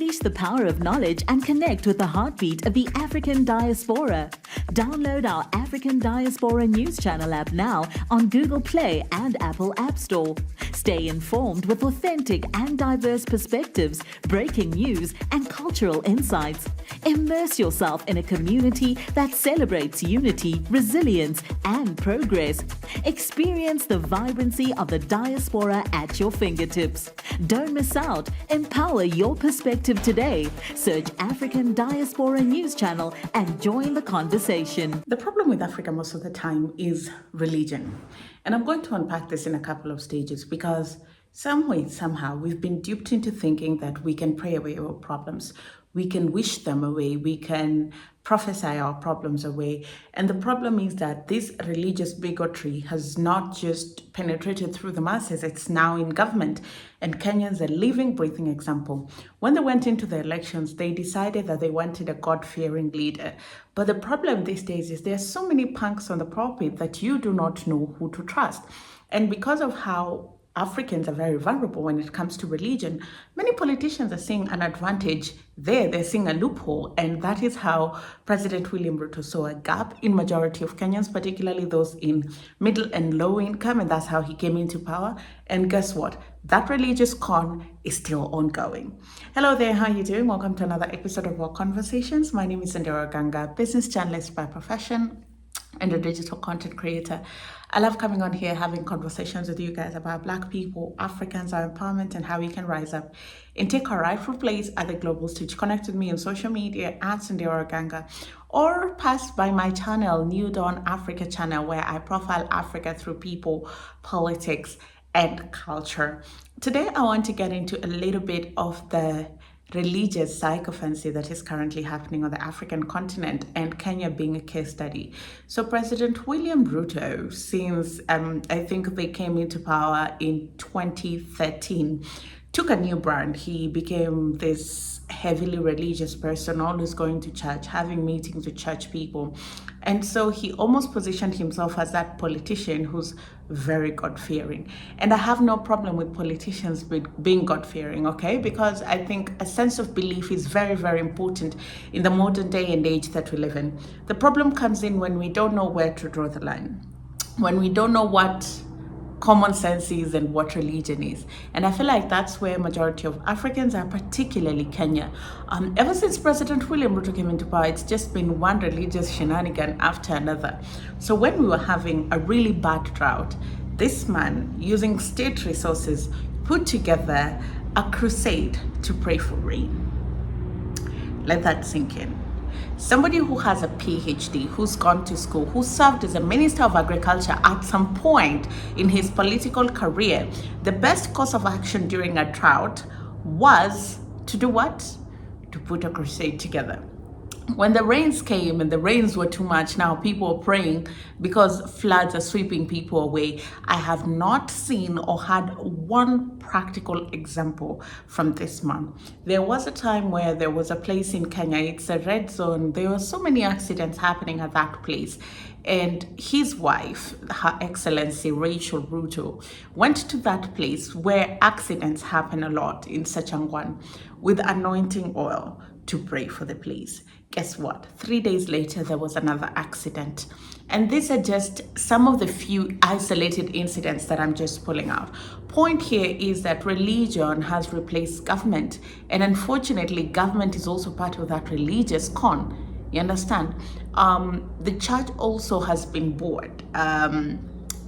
Unleash the power of knowledge and connect with the heartbeat of the African diaspora. Download our African Diaspora News Channel app now on Google Play and Apple App Store. Stay informed with authentic and diverse perspectives, breaking news, and cultural insights. Immerse yourself in a community that celebrates unity, resilience, and progress. Experience the vibrancy of the diaspora at your fingertips. Don't miss out. Empower your perspective today. Search African Diaspora News Channel and join the conversation. The problem with Africa most of the time is religion. And I'm going to unpack this in a couple of stages because somehow, we've been duped into thinking that we can pray away our problems. We can wish them away. We can prophesy our problems away. And the problem is that this religious bigotry has not just penetrated through the masses, it's now in government. And Kenya is a living, breathing example. When they went into the elections, they decided that they wanted a God-fearing leader. But the problem these days is there are so many punks on the pulpit that you do not know who to trust. And because of how Africans are very vulnerable when it comes to religion, many politicians are seeing an advantage there. They're seeing a loophole. And that is how President William Ruto saw a gap in majority of Kenyans, particularly those in middle and low income. And that's how he came into power. And guess what? That religious con is still ongoing. Hello there, how are you doing? Welcome to another episode of our Conversations. My name is Ondiro Oganga, business journalist by profession and a digital content creator. I love coming on here, having conversations with you guys about Black people, Africans, our empowerment, and how we can rise up and take our rightful place at the global stage. Connect with me on social media at Ondiro Oganga, or pass by my channel, New Dawn Africa channel, where I profile Africa through people, politics, and culture. Today, I want to get into a little bit of the religious psychophancy that is currently happening on the African continent, and Kenya being a case study. So President William Ruto, since I think they came into power in 2013, took a new brand. He became this heavily religious person, always going to church, having meetings with church people. And so he almost positioned himself as that politician who's very God-fearing. And I have no problem with politicians being God-fearing, okay? Because I think a sense of belief is very, very important in the modern day and age that we live in. The problem comes in when we don't know where to draw the line, when we don't know what common sense is and what religion is. And I feel like that's where majority of Africans are, particularly Kenya. Ever since President William Ruto came into power, it's just been one religious shenanigan after another. So when we were having a really bad drought, this man, using state resources, put together a crusade to pray for rain. Let that sink in. Somebody who has a PhD, who's gone to school, who served as a Minister of Agriculture at some point in his political career, the best course of action during a drought was to do what? To put a crusade together. When the rains came and the rains were too much, now people are praying because floods are sweeping people away. I have not seen or had one practical example from this man. There was a time where there was a place in Kenya, it's a red zone. There were so many accidents happening at that place. And his wife, Her Excellency Rachel Ruto, went to that place where accidents happen a lot in Sachangwan with anointing oil to pray for the place. Guess what? 3 days later, there was another accident. And these are just some of the few isolated incidents that I'm just pulling out. Point here is that religion has replaced government. And unfortunately, government is also part of that religious con. You understand? The church also has been bored.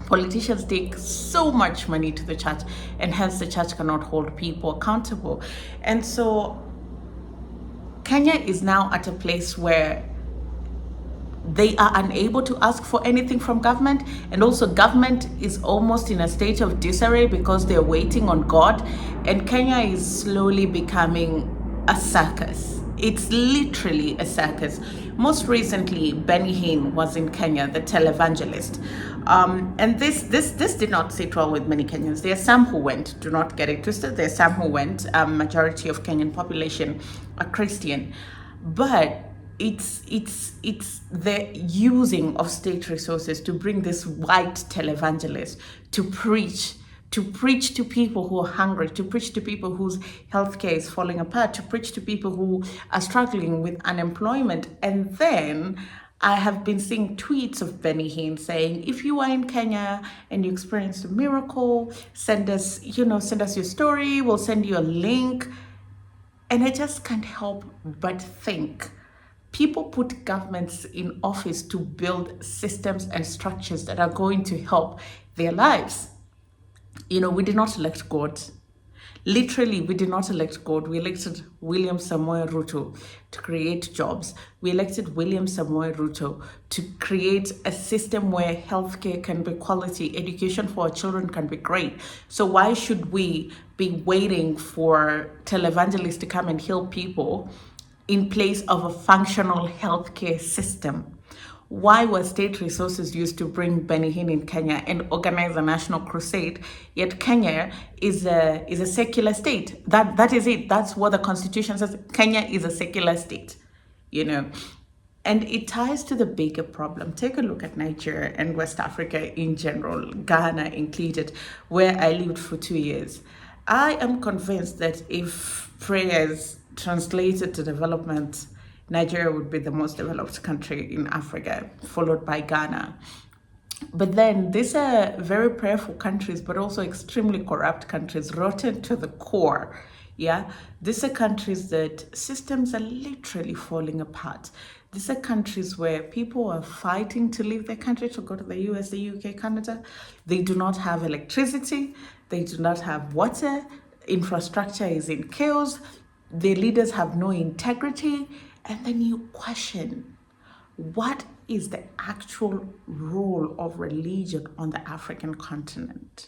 Politicians take so much money to the church, and hence the church cannot hold people accountable. And so Kenya is now at a place where they are unable to ask for anything from government, and also government is almost in a state of disarray because they're waiting on God, and Kenya is slowly becoming a circus. It's literally a circus. Most recently, Benny Hinn was in Kenya, the televangelist. And this did not sit well with many Kenyans. There are some who went, do not get it twisted. There are some who went, majority of Kenyan population are Christian. But it's the using of state resources to bring this white televangelist to preach to preach to people who are hungry, to preach to people whose healthcare is falling apart, to preach to people who are struggling with unemployment. And then I have been seeing tweets of Benny Hinn saying, if you are in Kenya and you experienced a miracle, send us your story, we'll send you a link. And I just can't help but think people put governments in office to build systems and structures that are going to help their lives. We did not elect God. Literally, we did not elect God. We elected William Samoei Ruto to create jobs. We elected William Samoei Ruto to create a system where healthcare can be quality, education for our children can be great. So why should we be waiting for televangelists to come and heal people in place of a functional healthcare system? Why were state resources used to bring Benny Hinn in Kenya and organize a national crusade? Yet Kenya is a secular state. That is it. That's what the constitution says. Kenya is a secular state, And it ties to the bigger problem. Take a look at Nigeria and West Africa in general, Ghana included, where I lived for 2 years. I am convinced that if prayers translated to development, Nigeria would be the most developed country in Africa, followed by Ghana. But then these are very prayerful countries, but also extremely corrupt countries, rotten to the core. Yeah, these are countries that systems are literally falling apart. These are countries where people are fighting to leave their country to go to the US, the UK, Canada. They do not have electricity. They do not have water. Infrastructure is in chaos. Their leaders have no integrity. And then you question, what is the actual role of religion on the African continent?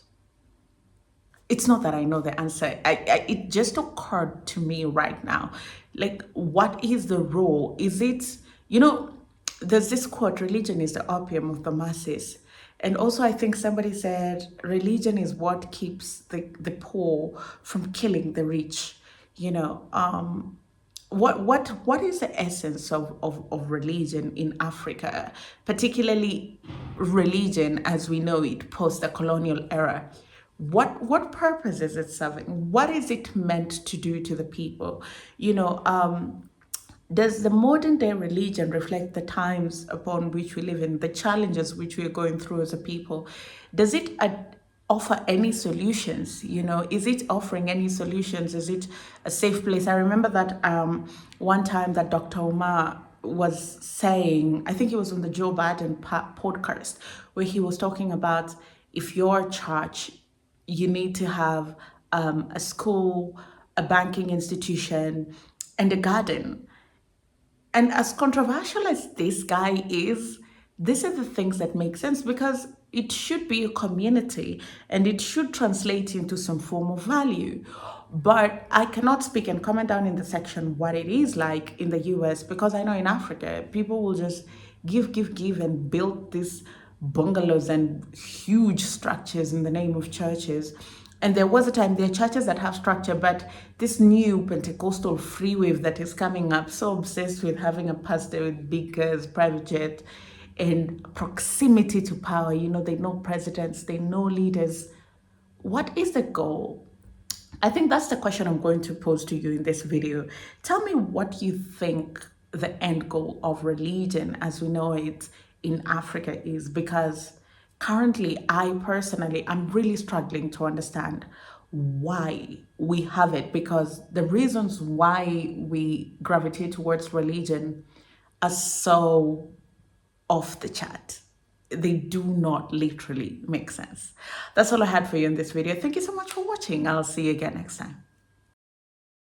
It's not that I know the answer. It just occurred to me right now. Like, what is the role? Is it, there's this quote, religion is the opium of the masses. And also, I think somebody said, religion is what keeps the poor from killing the rich. What is the essence of religion in Africa, particularly religion as we know it post the colonial era? What purpose is it serving? What is it meant to do to the people? Does the modern day religion reflect the times upon which we live in, the challenges which we are going through as a people? Does it offer any solutions? Is it offering any solutions? Is it a safe place? I remember that one time that Dr. Umar was saying, I think it was on the Joe Biden podcast, where he was talking about, if your church, you need to have a school, a banking institution, and a garden. And as controversial as this guy is, these are the things that make sense, because it should be a community and it should translate into some form of value. But I cannot speak and comment down in the section what it is like in the US, because I know in Africa, people will just give, and build these bungalows and huge structures in the name of churches. And there was a time, there are churches that have structure, but this new Pentecostal free wave that is coming up, so obsessed with having a pastor with big cars, private jet, and proximity to power. They know presidents, they know leaders. What is the goal? I think that's the question I'm going to pose to you in this video. Tell me what you think the end goal of religion as we know it in Africa is, because currently, I'm really struggling to understand why we have it, because the reasons why we gravitate towards religion are so off the chart. They do not literally make sense. That's all I had for you in this video. Thank you so much for watching. I'll see you again next time.